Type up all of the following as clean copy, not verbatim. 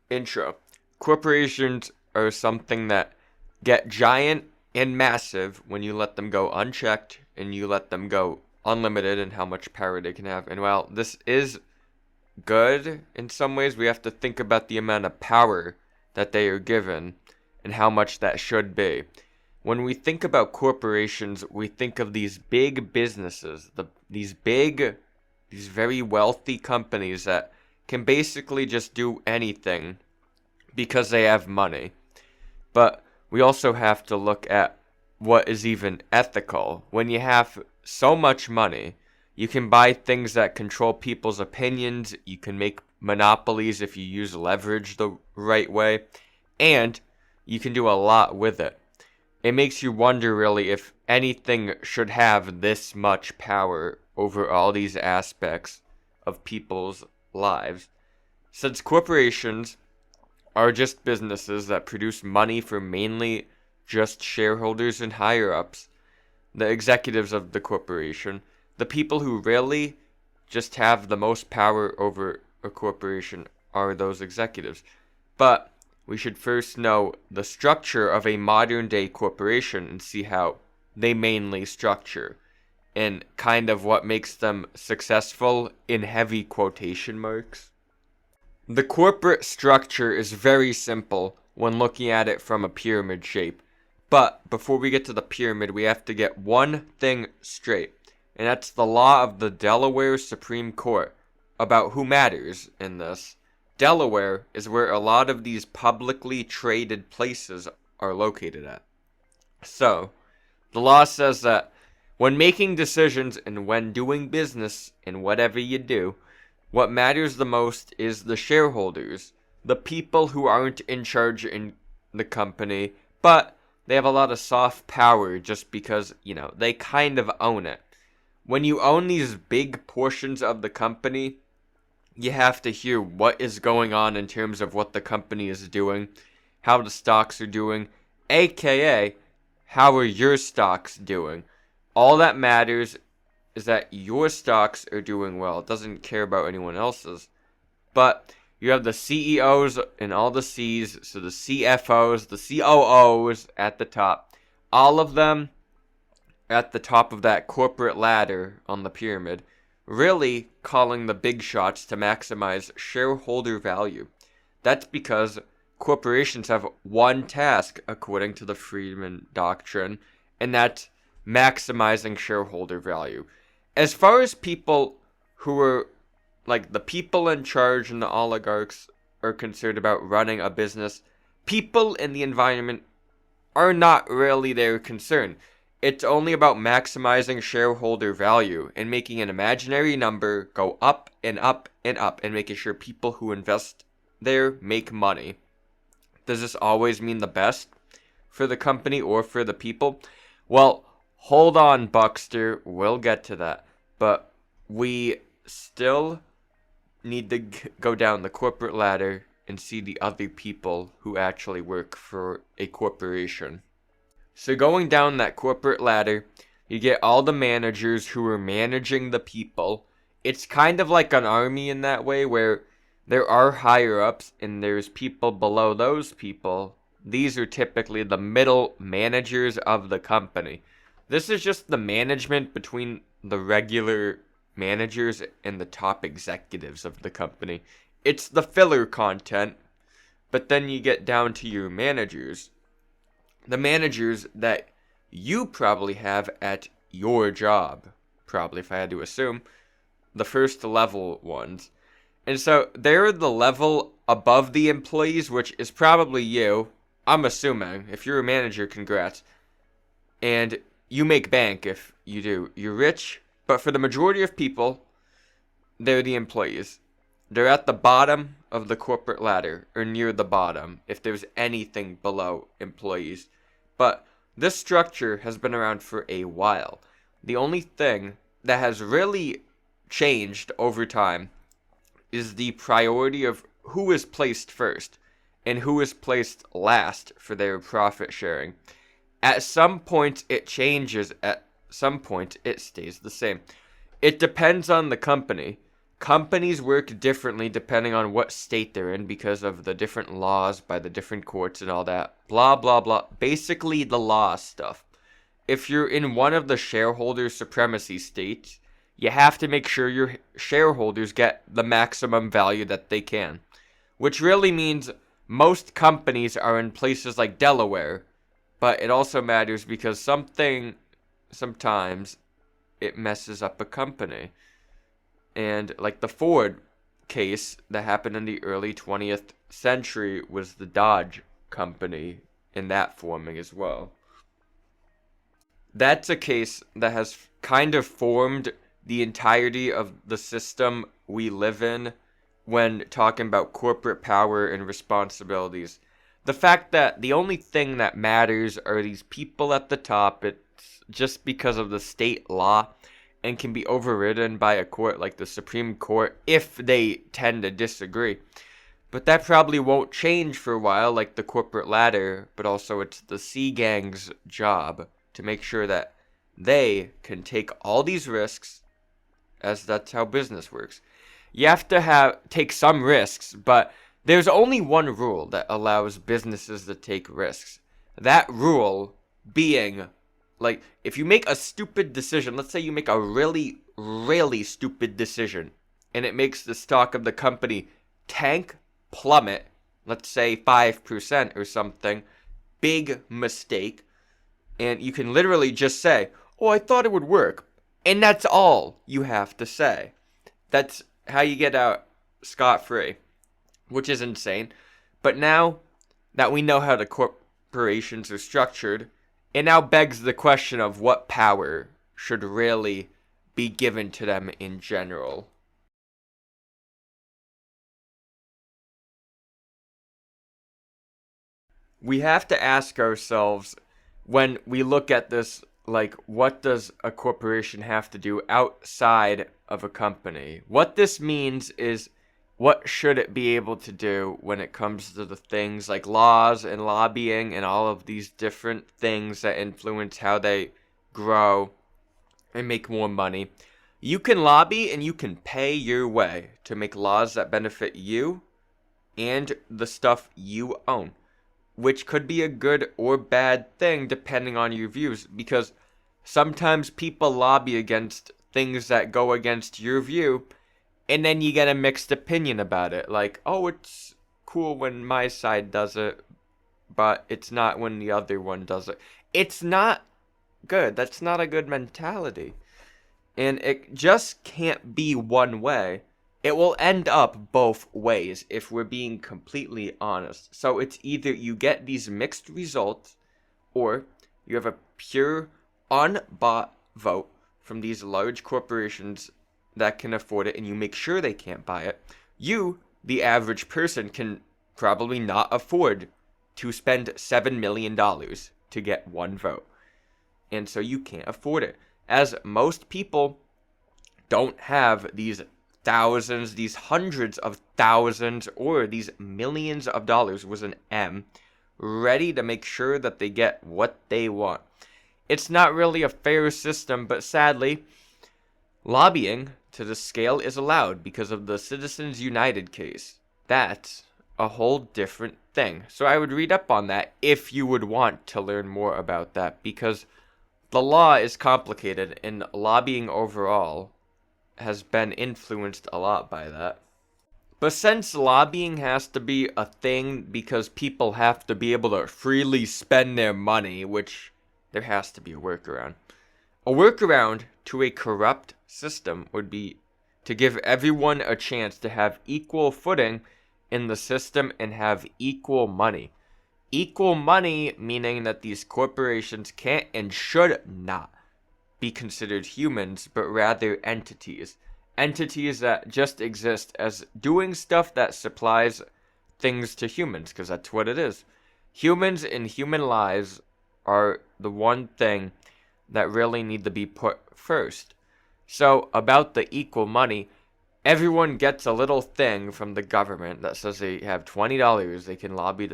Intro. Corporations are something that get giant and massive when you let them go unchecked and you let them go unlimited in how much power they can have. And while this is good in some ways, we have to think about the amount of power that they are given and how much that should be. When we think about corporations, we think of these big businesses, these very wealthy companies that can basically just do anything because they have money. But we also have to look at what is even ethical. When you have so much money, you can buy things that control people's opinions, you can make monopolies if you use leverage the right way, and you can do a lot with it. It makes you wonder really if anything should have this much power over all these aspects of people's lives. Since corporations are just businesses that produce money for mainly just shareholders and higher-ups, the executives of the corporation, the people who really just have the most power over a corporation are those executives. But we should first know the structure of a modern-day corporation and see how they mainly structure and kind of what makes them successful in heavy quotation marks. The corporate structure is very simple when looking at it from a pyramid shape. But before we get to the pyramid, we have to get one thing straight, and that's the law of the Delaware Supreme Court about who matters in this. Delaware is where a lot of these publicly traded places are located at. So, the law says that when making decisions and when doing business in whatever you do, what matters the most is the shareholders, the people who aren't in charge in the company, but they have a lot of soft power just because, they kind of own it. When you own these big portions of the company, you have to hear what is going on in terms of what the company is doing, how the stocks are doing, aka, how are your stocks doing? All that matters is that your stocks are doing well. It doesn't care about anyone else's. But you have the CEOs and all the C's, so the CFOs, the COOs at the top. All of them at the top of that corporate ladder on the pyramid, really calling the big shots to maximize shareholder value. That's because corporations have one task, according to the Friedman Doctrine, and that's maximizing shareholder value. As far as people who are, like the people in charge and the oligarchs are concerned about running a business, people in the environment are not really their concern. It's only about maximizing shareholder value and making an imaginary number go up and up and up and making sure people who invest there make money. Does this always mean the best for the company or for the people? Well, hold on, Buckster. We'll get to that. But we still need to go down the corporate ladder and see the other people who actually work for a corporation. So going down that corporate ladder, you get all the managers who are managing the people. It's kind of like an army in that way, where there are higher-ups and there's people below those people. These are typically the middle managers of the company. This is just the management between the regular managers and the top executives of the company. It's the filler content, but then you get down to your managers. The managers that you probably have at your job, probably if I had to assume, the first level ones. And so they're the level above the employees, which is probably you, I'm assuming. If you're a manager, congrats. And you make bank if you do. You're rich, but for the majority of people, they're the employees. They're at the bottom of the corporate ladder, or near the bottom, if there's anything below employees. But this structure has been around for a while. The only thing that has really changed over time is the priority of who is placed first and who is placed last for their profit sharing. At some point it changes, at some point it stays the same. It depends on the company. companies work differently depending on what state they're in because of the different laws by the different courts and all that. Blah, blah, blah. Basically, the law stuff. If you're in one of the shareholder supremacy states, you have to make sure your shareholders get the maximum value that they can. Which really means most companies are in places like Delaware. But it also matters because sometimes it messes up a company. And like the Ford case that happened in the early 20th century was the Dodge company in that forming as well. That's a case that has kind of formed the entirety of the system we live in when talking about corporate power and responsibilities. The fact that the only thing that matters are these people at the top, it's just because of the state law and can be overridden by a court like the Supreme Court if they tend to disagree. But that probably won't change for a while, like the corporate ladder, but also it's the C Gang's job to make sure that they can take all these risks, as that's how business works. You have to take some risks, but there's only one rule that allows businesses to take risks. That rule being, like, if you make a stupid decision, let's say you make a really, really stupid decision, and it makes the stock of the company tank, plummet, let's say 5% or something, big mistake, and you can literally just say, oh, I thought it would work. And that's all you have to say. That's how you get out scot-free, which is insane. But now that we know how the corporations are structured, it now begs the question of what power should really be given to them in general. We have to ask ourselves, when we look at this, like, what does a corporation have to do outside of a company? What this means is, what should it be able to do when it comes to the things like laws and lobbying and all of these different things that influence how they grow and make more money? You can lobby and you can pay your way to make laws that benefit you and the stuff you own, which could be a good or bad thing depending on your views, because sometimes people lobby against things that go against your view, and then you get a mixed opinion about it. Like, oh, it's cool when my side does it, but it's not when the other one does it. It's not good. That's not a good mentality. And it just can't be one way. It will end up both ways if we're being completely honest. So it's either you get these mixed results, or you have a pure, unbought vote from these large corporations that can afford it, and you make sure they can't buy it. You, the average person, can probably not afford to spend $7 million to get one vote. And so you can't afford it. As most people don't have these thousands, these hundreds of thousands, or these millions of dollars with an M, ready to make sure that they get what they want. It's not really a fair system, but sadly, lobbying to this scale is allowed because of the Citizensunited case. That's a whole different thing. So I would read up on that if you would want to learn more about that, because the law is complicated, and lobbying overall has been influenced a lot by that. But since lobbying has to be a thing because people have to be able to freely spend their money, which there has to be a workaround. A workaround to a corrupt system would be to give everyone a chance to have equal footing in the system and have equal money. Equal money meaning that these corporations can't and should not be considered humans, but rather entities. Entities that just exist as doing stuff that supplies things to humans, because that's what it is. Humans and human lives are the one thing that really need to be put first. So, about the equal money, everyone gets a little thing from the government that says they have $20 they can lobby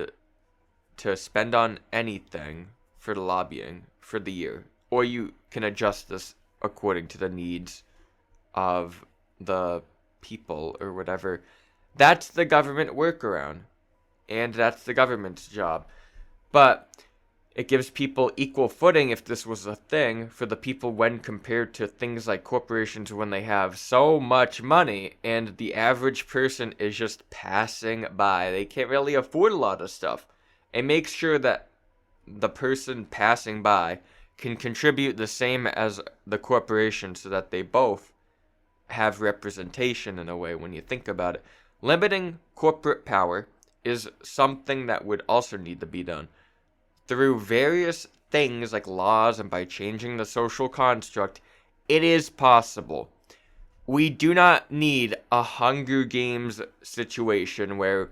to spend on anything for the lobbying for the year. Or you can adjust this according to the needs of the people or whatever, that's the government workaround. And that's the government's job. But it gives people equal footing, if this was a thing, for the people when compared to things like corporations when they have so much money and the average person is just passing by. They can't really afford a lot of stuff. It makes sure that the person passing by can contribute the same as the corporation so that they both have representation in a way when you think about it. Limiting corporate power is something that would also need to be done through various things like laws and by changing the social construct. It is possible. We do not need a Hunger Games situation where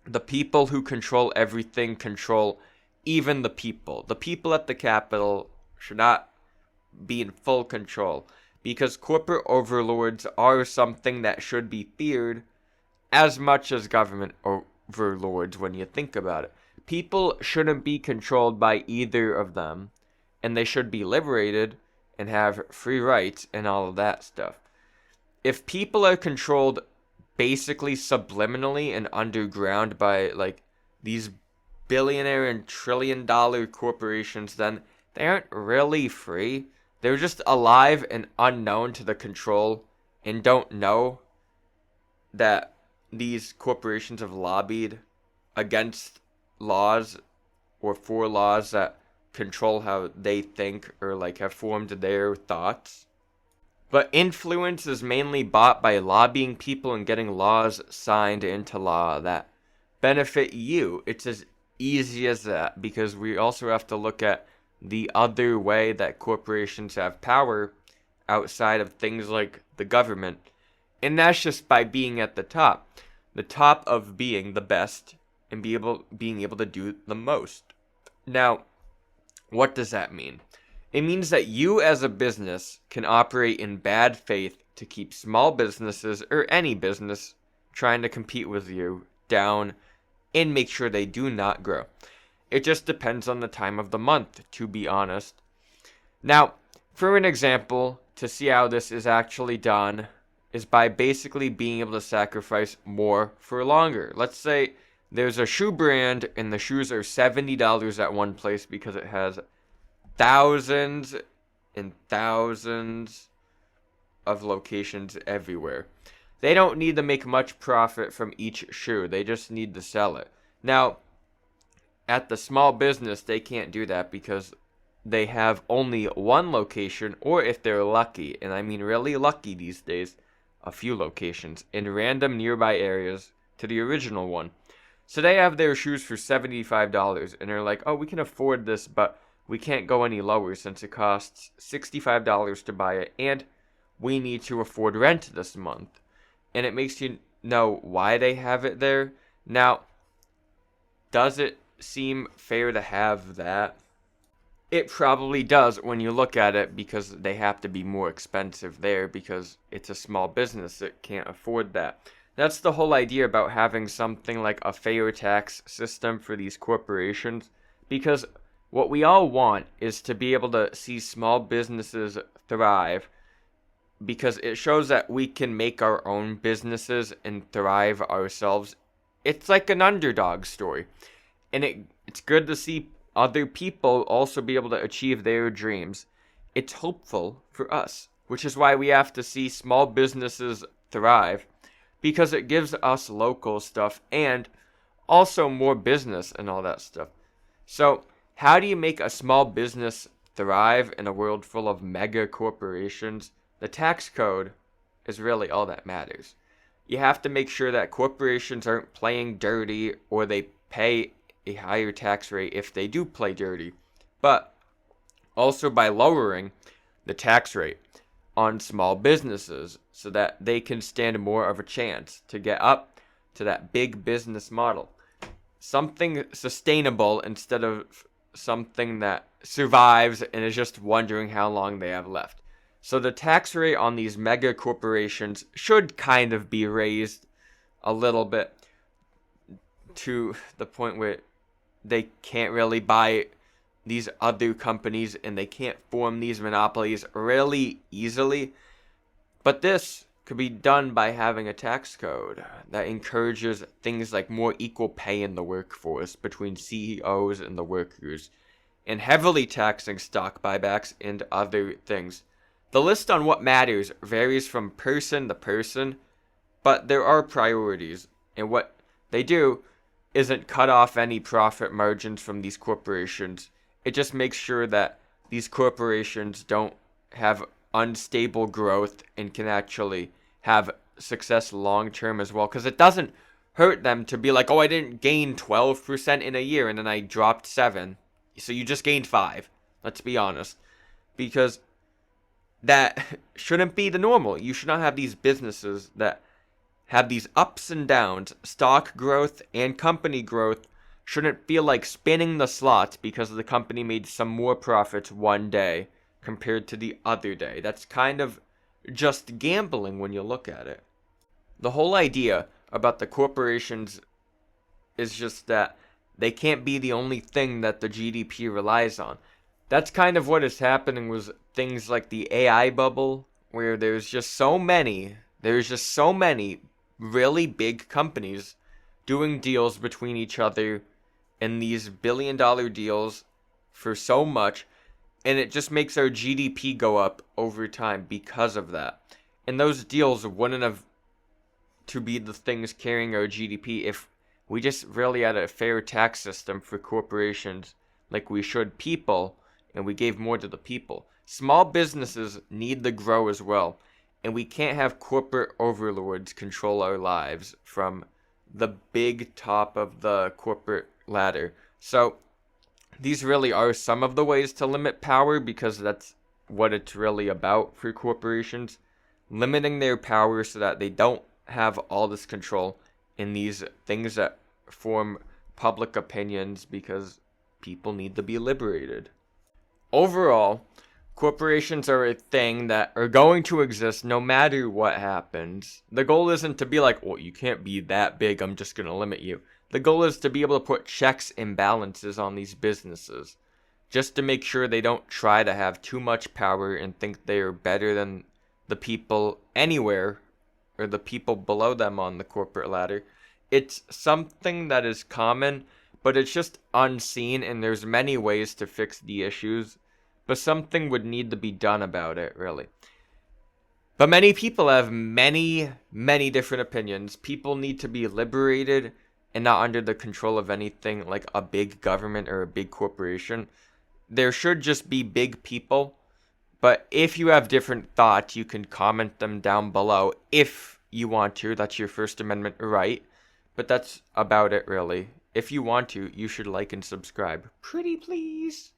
the people who control everything control even the people. The people at the Capitol should not be in full control, because corporate overlords are something that should be feared as much as government overlords when you think about it. People shouldn't be controlled by either of them, and they should be liberated and have free rights and all of that stuff. If people are controlled basically subliminally and underground by like these billionaire and trillion-dollar corporations, then they aren't really free. They're just alive and unknown to the control and don't know that these corporations have lobbied against laws or for laws that control how they think or like have formed their thoughts. But influence is mainly bought by lobbying people and getting laws signed into law that benefit you. It's as easy as that, because we also have to look at the other way that corporations have power outside of things like the government. And that's just by being at the top of being the best and being able to do the most. Now, what does that mean? It means that you as a business can operate in bad faith to keep small businesses or any business trying to compete with you down and make sure they do not grow. It just depends on the time of the month, to be honest. Now, for an example, to see how this is actually done is by basically being able to sacrifice more for longer. Let's say there's a shoe brand and the shoes are $70 at one place because it has thousands and thousands of locations everywhere. They don't need to make much profit from each shoe. They just need to sell it. Now, at the small business, they can't do that because they have only one location, or if they're lucky, and I mean really lucky these days, a few locations in random nearby areas to the original one. So they have their shoes for $75 and they're like, oh, we can afford this, but we can't go any lower since it costs $65 to buy it, and we need to afford rent this month. And it makes you know why they have it there. Now, does it seem fair to have that? It probably does when you look at it, because they have to be more expensive there because it's a small business that can't afford that. That's the whole idea about having something like a fair tax system for these corporations, because what we all want is to be able to see small businesses thrive, because it shows that we can make our own businesses and thrive ourselves. It's like an underdog story. And it's good to see other people also be able to achieve their dreams. It's hopeful for us, which is why we have to see small businesses thrive, because it gives us local stuff and also more business and all that stuff. So, how do you make a small business thrive in a world full of mega corporations? The tax code is really all that matters. You have to make sure that corporations aren't playing dirty, or they pay a higher tax rate if they do play dirty, but also by lowering the tax rate on small businesses so that they can stand more of a chance to get up to that big business model. Something sustainable instead of something that survives and is just wondering how long they have left. So the tax rate on these mega corporations should kind of be raised a little bit to the point where they can't really buy these other companies and they can't form these monopolies really easily. But this could be done by having a tax code that encourages things like more equal pay in the workforce between CEOs and the workers, and heavily taxing stock buybacks and other things. The list on what matters varies from person to person, but there are priorities, and what they do isn't cut off any profit margins from these corporations. It just makes sure that these corporations don't have unstable growth and can actually have success long term as well. Because it doesn't hurt them to be like, oh, I didn't gain 12% in a year and then I dropped 7. So you just gained 5. Let's be honest. Because that shouldn't be the normal. You should not have these businesses that have these ups and downs. Stock growth and company growth shouldn't feel like spinning the slots because the company made some more profits one day compared to the other day. That's kind of just gambling when you look at it. The whole idea about the corporations is just that they can't be the only thing that the GDP relies on. That's kind of what is happening with things like the AI bubble, where there's just so many really big companies doing deals between each other in these billion-dollar deals for so much, and it just makes our GDP go up over time because of that. And those deals wouldn't have to be the things carrying our GDP if we just really had a fair tax system for corporations like we should people, and we gave more to the people. Small businesses need to grow as well, and we can't have corporate overlords control our lives from the big top of the corporate ladder. So these really are some of the ways to limit power, because that's what it's really about for corporations. Limiting their power so that they don't have all this control in these things that form public opinions, because people need to be liberated. Overall, corporations are a thing that are going to exist no matter what happens. The goal isn't to be like, well, you can't be that big, I'm just going to limit you. The goal is to be able to put checks and balances on these businesses, just to make sure they don't try to have too much power and think they are better than the people anywhere, or the people below them on the corporate ladder. It's something that is common, but it's just unseen, and there's many ways to fix the issues, but something would need to be done about it, really. But many people have many different opinions. People need to be liberated and not under the control of anything like a big government or a big corporation. There should just be big people. But if you have different thoughts, you can comment them down below if you want to. That's your First Amendment right. But that's about it, really. If you want to, you should like and subscribe. Pretty please.